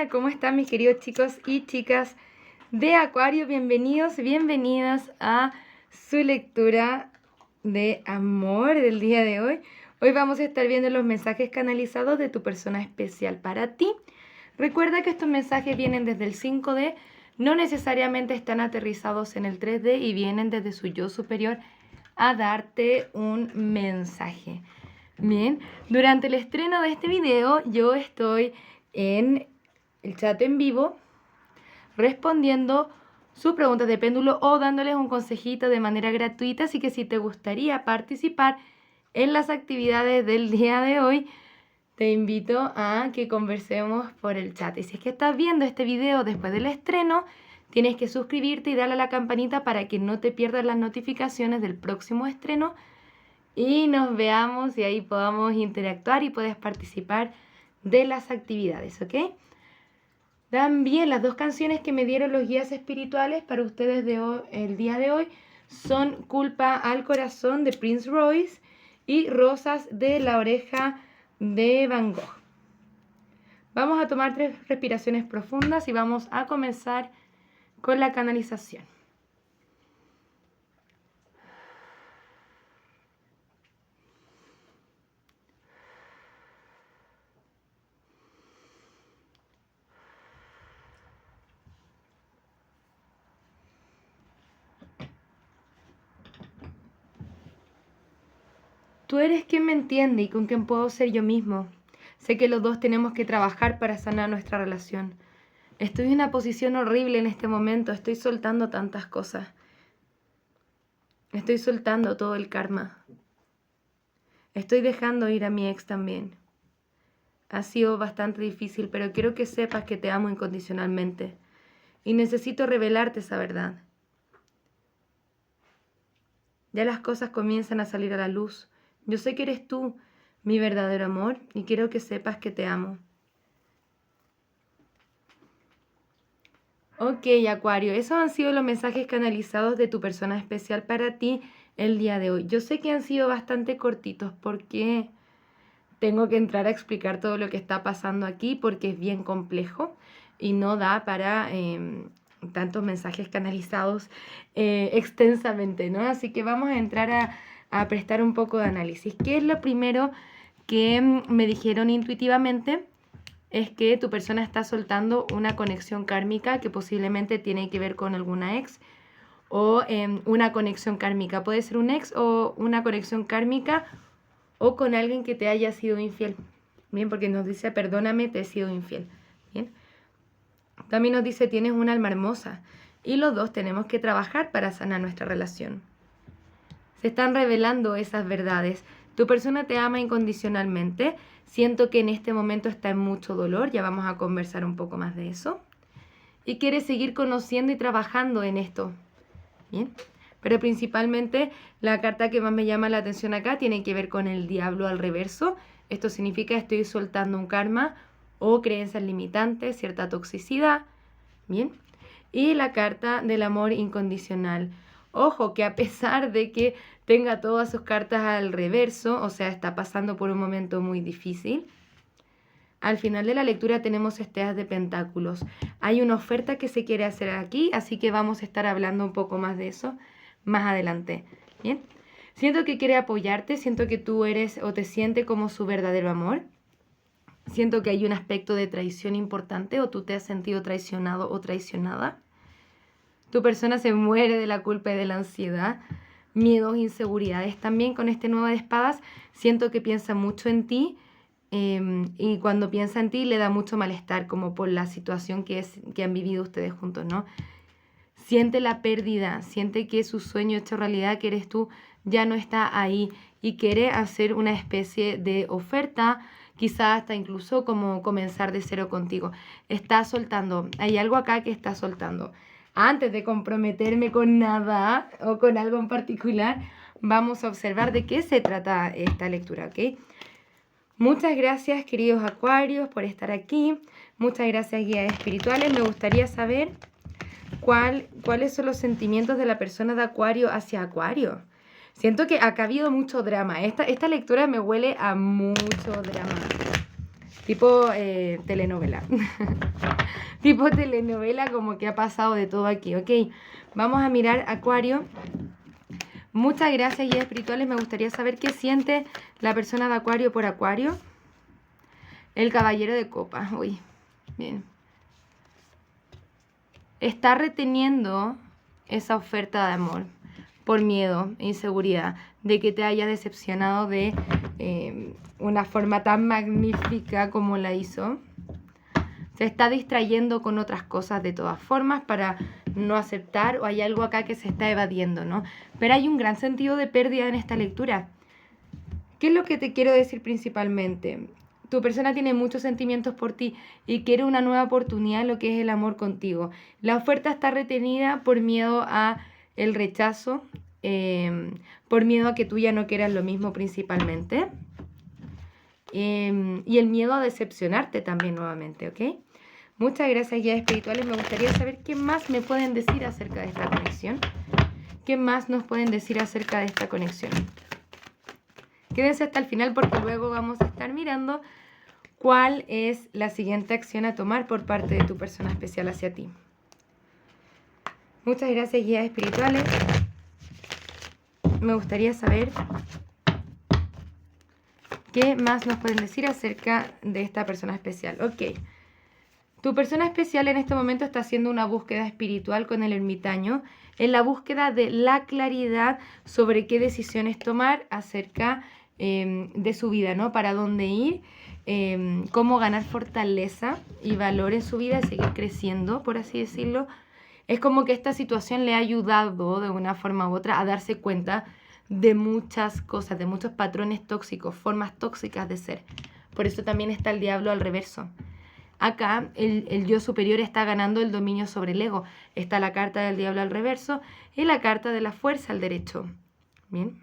Hola, ¿cómo están mis queridos chicos y chicas de Acuario? Bienvenidos, bienvenidas a su lectura de amor del día de hoy. Hoy vamos a estar viendo los mensajes canalizados de tu persona especial para ti. Recuerda que estos mensajes vienen desde el 5D, no necesariamente están aterrizados en el 3D y vienen desde su yo superior a darte un mensaje. Bien, durante el estreno de este video yo estoy en el chat en vivo respondiendo sus preguntas de péndulo o dándoles un consejito de manera gratuita, así que si te gustaría participar en las actividades del día de hoy, te invito a que conversemos por el chat. Y si es que estás viendo este video después del estreno, tienes que suscribirte y darle a la campanita para que no te pierdas las notificaciones del próximo estreno y nos veamos y ahí podamos interactuar y puedes participar de las actividades, ¿ok? También las dos canciones que me dieron los guías espirituales para ustedes el día de hoy son Culpa al Corazón de Prince Royce y Rosas de la Oreja de Van Gogh. Vamos a tomar 3 respiraciones profundas y vamos a comenzar con la canalización. Tú eres quien me entiende y con quien puedo ser yo mismo. Sé que los dos tenemos que trabajar para sanar nuestra relación. Estoy en una posición horrible en este momento. Estoy soltando tantas cosas. Estoy soltando todo el karma. Estoy dejando ir a mi ex también. Ha sido bastante difícil, pero quiero que sepas que te amo incondicionalmente. Y necesito revelarte esa verdad. Ya las cosas comienzan a salir a la luz. Yo sé que eres tú, mi verdadero amor, y quiero que sepas que te amo. Ok, Acuario, esos han sido los mensajes canalizados de tu persona especial para ti el día de hoy. Yo sé que han sido bastante cortitos porque tengo que entrar a explicar todo lo que está pasando aquí porque es bien complejo y no da para tantos mensajes canalizados extensamente, ¿no? Así que vamos a entrar a prestar un poco de análisis. ¿Qué es lo primero que me dijeron intuitivamente? Es que tu persona está soltando una conexión kármica que posiblemente tiene que ver con alguna ex o una conexión kármica. Puede ser un ex o una conexión kármica o con alguien que te haya sido infiel. Bien, porque nos dice, perdóname, te he sido infiel. Bien. También nos dice, tienes un alma hermosa. Y los dos tenemos que trabajar para sanar nuestra relación. Se están revelando esas verdades. Tu persona te ama incondicionalmente. Siento que en este momento está en mucho dolor. Ya vamos a conversar un poco más de eso. Y quiere seguir conociendo y trabajando en esto. Bien. Pero principalmente la carta que más me llama la atención acá tiene que ver con el diablo al reverso. Esto significa estoy soltando un karma o creencias limitantes, cierta toxicidad. Bien. Y la carta del amor incondicional. Ojo, que a pesar de que tenga todas sus cartas al reverso, o sea, está pasando por un momento muy difícil, al final de la lectura tenemos este as de pentáculos. Hay una oferta que se quiere hacer aquí, así que vamos a estar hablando un poco más de eso más adelante. Bien. Siento que quiere apoyarte, siento que tú eres o te siente como su verdadero amor. Siento que hay un aspecto de traición importante o tú te has sentido traicionado o traicionada. Tu persona se muere de la culpa y de la ansiedad, miedos, inseguridades. También con este 9 de espadas siento que piensa mucho en ti y cuando piensa en ti le da mucho malestar como por la situación que han vivido ustedes juntos, ¿no? Siente la pérdida, siente que su sueño hecho realidad, que eres tú, ya no está ahí y quiere hacer una especie de oferta, quizás hasta incluso como comenzar de cero contigo. Está soltando, hay algo acá que está soltando. Antes de comprometerme con nada o con algo en particular, vamos a observar de qué se trata esta lectura, ¿ok? Muchas gracias, queridos acuarios, por estar aquí. Muchas gracias, guías espirituales. Me gustaría saber cuáles son los sentimientos de la persona de Acuario hacia Acuario. Siento que acá ha habido mucho drama. Esta lectura me huele a mucho drama. Tipo telenovela. Tipo telenovela, como que ha pasado de todo aquí. Ok, vamos a mirar Acuario. Muchas gracias, guías espirituales. Me gustaría saber qué siente la persona de Acuario por Acuario. El caballero de copas. Uy, bien. Está reteniendo esa oferta de amor por miedo e inseguridad de que te haya decepcionado de una forma tan magnífica como la hizo. Se está distrayendo con otras cosas de todas formas para no aceptar, o hay algo acá que se está evadiendo, ¿no? Pero hay un gran sentido de pérdida en esta lectura. ¿Qué es lo que te quiero decir principalmente? Tu persona tiene muchos sentimientos por ti y quiere una nueva oportunidad en lo que es el amor contigo. La oferta está retenida por miedo a el rechazo, por miedo a que tú ya no quieras lo mismo principalmente. Y el miedo a decepcionarte también nuevamente, ¿ok? Muchas gracias, guías espirituales. Me gustaría saber qué más me pueden decir acerca de esta conexión. ¿Qué más nos pueden decir acerca de esta conexión? Quédense hasta el final porque luego vamos a estar mirando cuál es la siguiente acción a tomar por parte de tu persona especial hacia ti. Muchas gracias, guías espirituales. Me gustaría saber qué más nos pueden decir acerca de esta persona especial. Ok. Tu persona especial en este momento está haciendo una búsqueda espiritual con el ermitaño, en la búsqueda de la claridad sobre qué decisiones tomar acerca de su vida, ¿no? Para dónde ir, cómo ganar fortaleza y valor en su vida y seguir creciendo, por así decirlo. Es como que esta situación le ha ayudado de una forma u otra a darse cuenta de muchas cosas, de muchos patrones tóxicos, formas tóxicas de ser. Por eso también está el diablo al reverso. Acá el yo superior está ganando el dominio sobre el ego. Está la carta del diablo al reverso y la carta de la fuerza al derecho. Bien.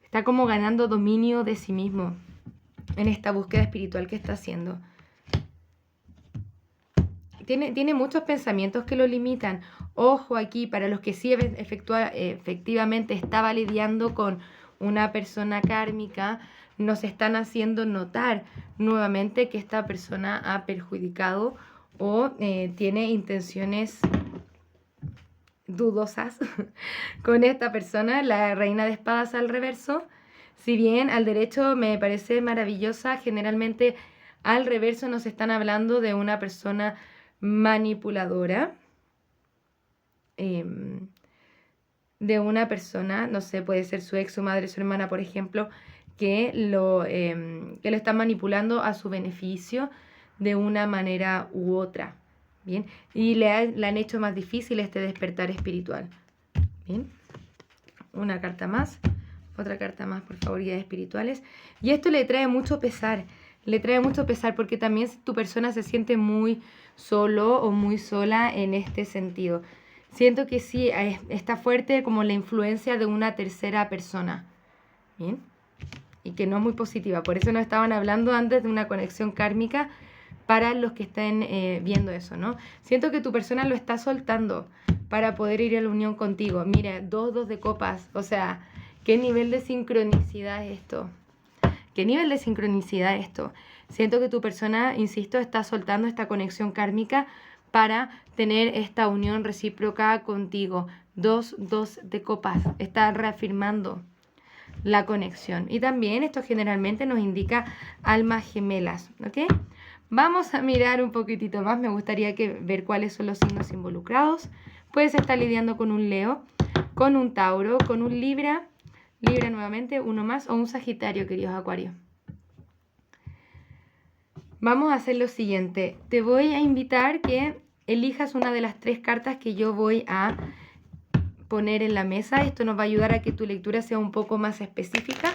Está como ganando dominio de sí mismo en esta búsqueda espiritual que está haciendo. Tiene muchos pensamientos que lo limitan. Ojo aquí, para los que sí efectivamente estaba lidiando con una persona kármica, nos están haciendo notar nuevamente que esta persona ha perjudicado o tiene intenciones dudosas con esta persona, la reina de espadas al reverso. Si bien al derecho me parece maravillosa, generalmente al reverso nos están hablando de una persona manipuladora, de una persona, no sé, puede ser su ex, su madre, su hermana, por ejemplo, que lo está manipulando a su beneficio de una manera u otra. Bien, y le han hecho más difícil este despertar espiritual. Bien, una carta más, otra carta más, por favor, guías espirituales. Y esto le trae mucho pesar porque también tu persona se siente muy solo o muy sola en este sentido. Siento que sí, está fuerte como la influencia de una tercera persona. Bien, y que no es muy positiva. Por eso nos estaban hablando antes de una conexión kármica para los que estén viendo eso, ¿no? Siento que tu persona lo está soltando para poder ir a la unión contigo. Mira, 2 de copas. O sea, ¿qué nivel de sincronicidad es esto? ¿Qué nivel de sincronicidad es esto? Siento que tu persona, insisto, está soltando esta conexión kármica para tener esta unión recíproca contigo. 2 de copas. Está reafirmando la conexión. Y también esto generalmente nos indica almas gemelas, ¿ok? Vamos a mirar un poquitito más. Me gustaría ver cuáles son los signos involucrados. Puedes estar lidiando con un Leo, con un Tauro, con un Libra nuevamente, uno más, o un Sagitario, queridos Acuarios. Vamos a hacer lo siguiente. Te voy a invitar que elijas una de las 3 cartas que yo voy a poner en la mesa. Esto nos va a ayudar a que tu lectura sea un poco más específica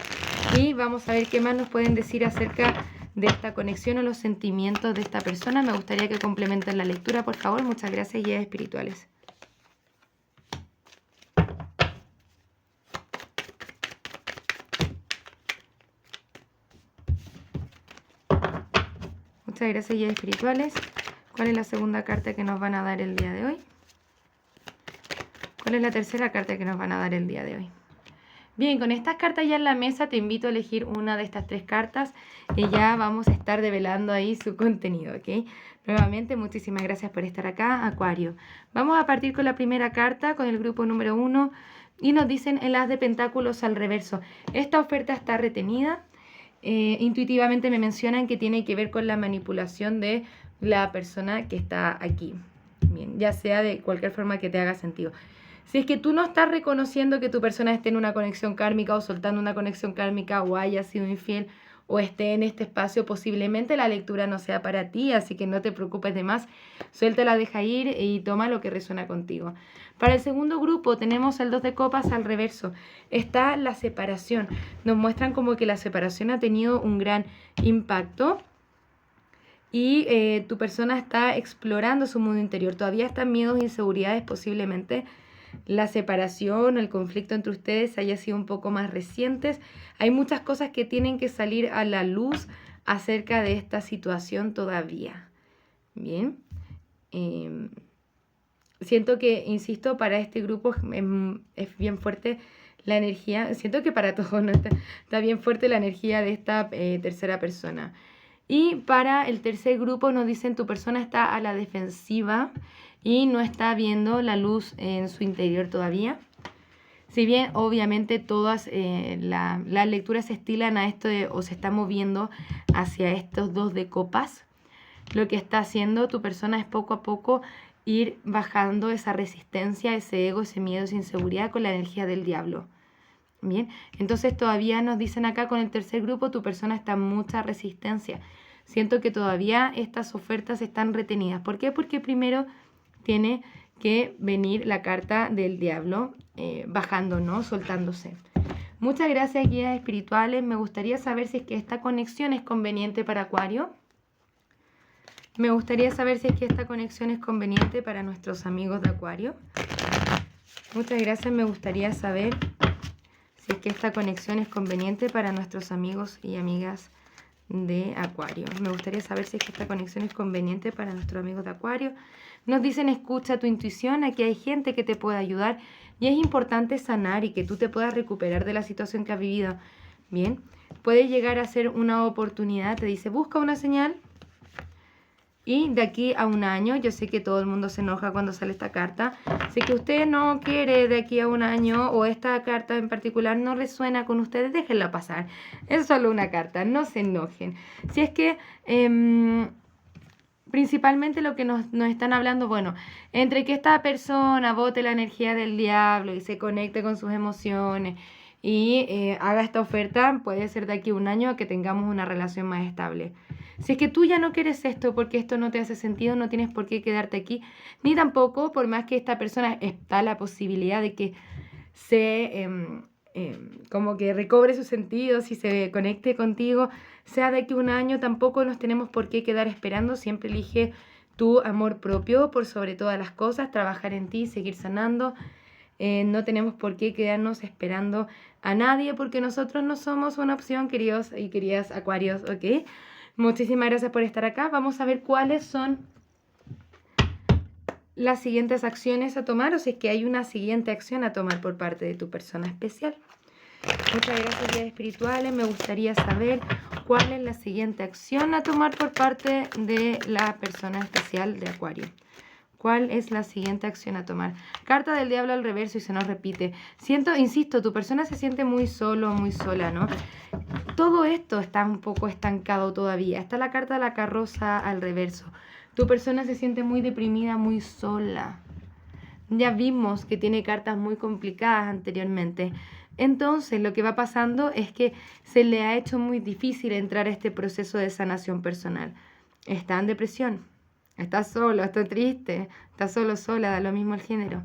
y vamos a ver qué más nos pueden decir acerca de esta conexión o los sentimientos de esta persona. Me gustaría que complementen la lectura, por favor. Muchas gracias, guías espirituales. Muchas gracias, guías espirituales. ¿Cuál es la segunda carta que nos van a dar el día de hoy? ¿Cuál es la tercera carta que nos van a dar el día de hoy? Bien, con estas cartas ya en la mesa te invito a elegir una de estas 3 cartas y ya vamos a estar develando ahí su contenido, ¿ok? Nuevamente, muchísimas gracias por estar acá, Acuario. Vamos a partir con la primera carta, con el grupo número 1, y nos dicen el as de pentáculos al reverso. Esta oferta está retenida. Intuitivamente me mencionan que tiene que ver con la manipulación de la persona que está aquí. Bien, ya sea de cualquier forma que te haga sentido. Si es que tú no estás reconociendo que tu persona esté en una conexión kármica o soltando una conexión kármica o haya sido infiel o esté en este espacio, posiblemente la lectura no sea para ti, así que no te preocupes de más, suéltala, deja ir y toma lo que resuena contigo. Para el segundo grupo tenemos el 2 de copas al reverso. Está la separación. Nos muestran como que la separación ha tenido un gran impacto y tu persona está explorando su mundo interior. Todavía están miedos e inseguridades, posiblemente la separación, el conflicto entre ustedes haya sido un poco más recientes. Hay muchas cosas que tienen que salir a la luz acerca de esta situación todavía. Bien. Siento que, insisto, para este grupo es bien fuerte la energía. Siento que para todos no está bien fuerte la energía de esta tercera persona. Y para el tercer grupo nos dicen tu persona está a la defensiva y no está viendo la luz en su interior todavía. Si bien obviamente todas las lecturas se estilan a esto o se está moviendo hacia estos 2 de copas, lo que está haciendo tu persona es poco a poco ir bajando esa resistencia, ese ego, ese miedo, esa inseguridad con la energía del diablo. Bien, entonces todavía nos dicen acá con el tercer grupo, tu persona está en mucha resistencia. Siento que todavía estas ofertas están retenidas. ¿Por qué? Porque primero tiene que venir la carta del diablo bajando, ¿no? Soltándose. Muchas gracias, guías espirituales. Me gustaría saber si es que esta conexión es conveniente para Acuario. Me gustaría saber si es que esta conexión es conveniente para nuestros amigos de Acuario. Muchas gracias. Me gustaría saber si es que esta conexión es conveniente para nuestros amigos y amigas de Acuario. Me gustaría saber si es que esta conexión es conveniente para nuestros amigos de Acuario. Nos dicen escucha tu intuición, aquí hay gente que te puede ayudar y es importante sanar y que tú te puedas recuperar de la situación que has vivido. Bien, puede llegar a ser una oportunidad, te dice busca una señal. Y de aquí a un año, yo sé que todo el mundo se enoja cuando sale esta carta. Si que usted no quiere de aquí a un año o esta carta en particular no resuena con ustedes, déjenla pasar. Es solo una carta, no se enojen. Si es que principalmente lo que nos están hablando, bueno, entre que esta persona bote la energía del diablo y se conecte con sus emociones y haga esta oferta, puede ser de aquí a un año que tengamos una relación más estable. Si es que tú ya no quieres esto porque esto no te hace sentido, no tienes por qué quedarte aquí, ni tampoco, por más que esta persona está la posibilidad de que se como que recobre sus sentidos y se conecte contigo, sea de aquí a un año, tampoco nos tenemos por qué quedar esperando. Siempre elige tu amor propio por sobre todas las cosas, trabajar en ti, seguir sanando. No tenemos por qué quedarnos esperando a nadie porque nosotros no somos una opción, queridos y queridas Acuarios, ¿ok? Muchísimas gracias por estar acá. Vamos a ver cuáles son las siguientes acciones a tomar o si es que hay una siguiente acción a tomar por parte de tu persona especial. Muchas gracias, guías espirituales. Me gustaría saber cuál es la siguiente acción a tomar por parte de la persona especial de Acuario. ¿Cuál es la siguiente acción a tomar? Carta del diablo al reverso y se nos repite. Insisto, tu persona se siente muy solo, muy sola, ¿no? Todo esto está un poco estancado todavía. Está la carta de la carroza al reverso. Tu persona se siente muy deprimida, muy sola. Ya vimos que tiene cartas muy complicadas anteriormente. Entonces, lo que va pasando es que se le ha hecho muy difícil entrar a este proceso de sanación personal. Está en depresión, está solo, está triste, está solo, sola, da lo mismo el género.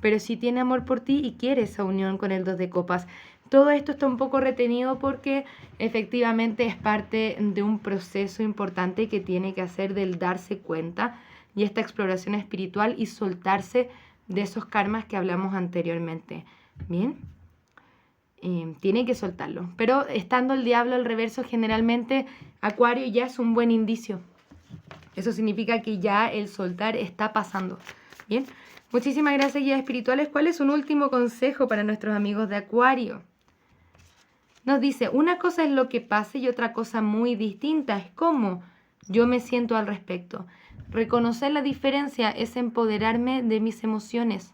Pero sí tiene amor por ti y quiere esa unión con el 2 de copas. Todo esto está un poco retenido porque efectivamente es parte de un proceso importante que tiene que hacer del darse cuenta y esta exploración espiritual y soltarse de esos karmas que hablamos anteriormente. Bien, tiene que soltarlo. Pero estando el diablo al reverso, generalmente Acuario ya es un buen indicio. Eso significa que ya el soltar está pasando. Bien, muchísimas gracias, guías espirituales. ¿Cuál es un último consejo para nuestros amigos de Acuario? nos dice, una cosa es lo que pasa y otra cosa muy distinta es cómo yo me siento al respecto. Reconocer la diferencia es empoderarme de mis emociones.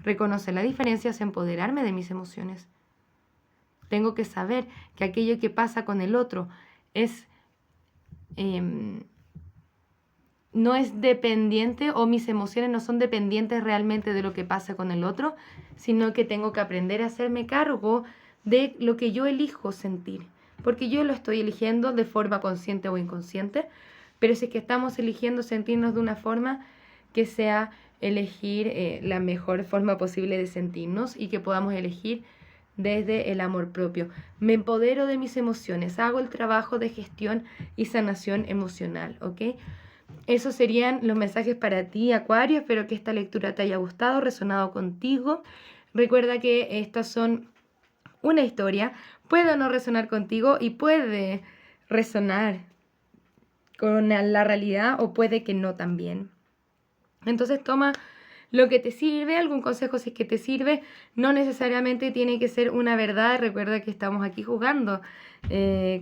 Reconocer la diferencia es empoderarme de mis emociones. Tengo que saber que aquello que pasa con el otro es, no es dependiente, o mis emociones no son dependientes realmente de lo que pasa con el otro, sino que tengo que aprender a hacerme cargo de lo que yo elijo sentir. Porque yo lo estoy eligiendo de forma consciente o inconsciente, pero si es que estamos eligiendo sentirnos de una forma, que sea elegir la mejor forma posible de sentirnos y que podamos elegir desde el amor propio. Me empodero de mis emociones, hago el trabajo de gestión y sanación emocional, ¿ok? Esos serían los mensajes para ti, Acuario. Espero que esta lectura te haya gustado, resonado contigo. Recuerda que estas son una historia, puede o no resonar contigo y puede resonar con la realidad o puede que no también. Entonces toma lo que te sirve, algún consejo si es que te sirve, no necesariamente tiene que ser una verdad. Recuerda que estamos aquí jugando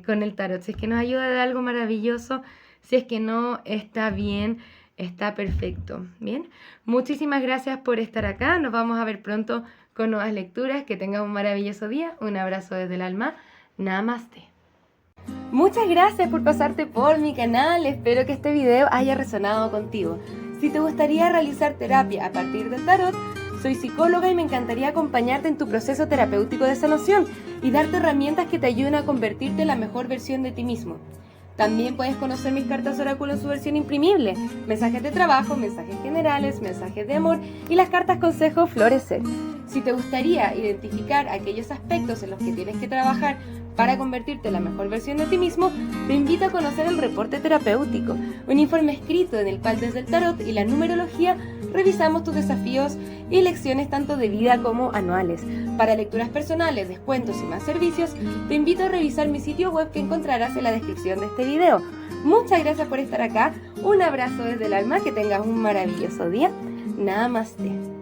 con el tarot. Si es que nos ayuda de algo maravilloso, si es que no, está bien, está perfecto. Bien, muchísimas gracias por estar acá. Nos vamos a ver pronto con nuevas lecturas. Que tengas un maravilloso día. Un abrazo desde el alma. Namaste. Muchas gracias por pasarte por mi canal. Espero que este video haya resonado contigo. Si te gustaría realizar terapia a partir del tarot, soy psicóloga y me encantaría acompañarte en tu proceso terapéutico de sanación y darte herramientas que te ayuden a convertirte en la mejor versión de ti mismo. También puedes conocer mis cartas oráculo en su versión imprimible, mensajes de trabajo, mensajes generales, mensajes de amor y las cartas consejo Florecer. Si te gustaría identificar aquellos aspectos en los que tienes que trabajar para convertirte en la mejor versión de ti mismo, te invito a conocer el reporte terapéutico, un informe escrito en el cual desde el tarot y la numerología revisamos tus desafíos y lecciones tanto de vida como anuales. Para lecturas personales, descuentos y más servicios, te invito a revisar mi sitio web que encontrarás en la descripción de este video. Muchas gracias por estar acá, un abrazo desde el alma, que tengas un maravilloso día. Namaste.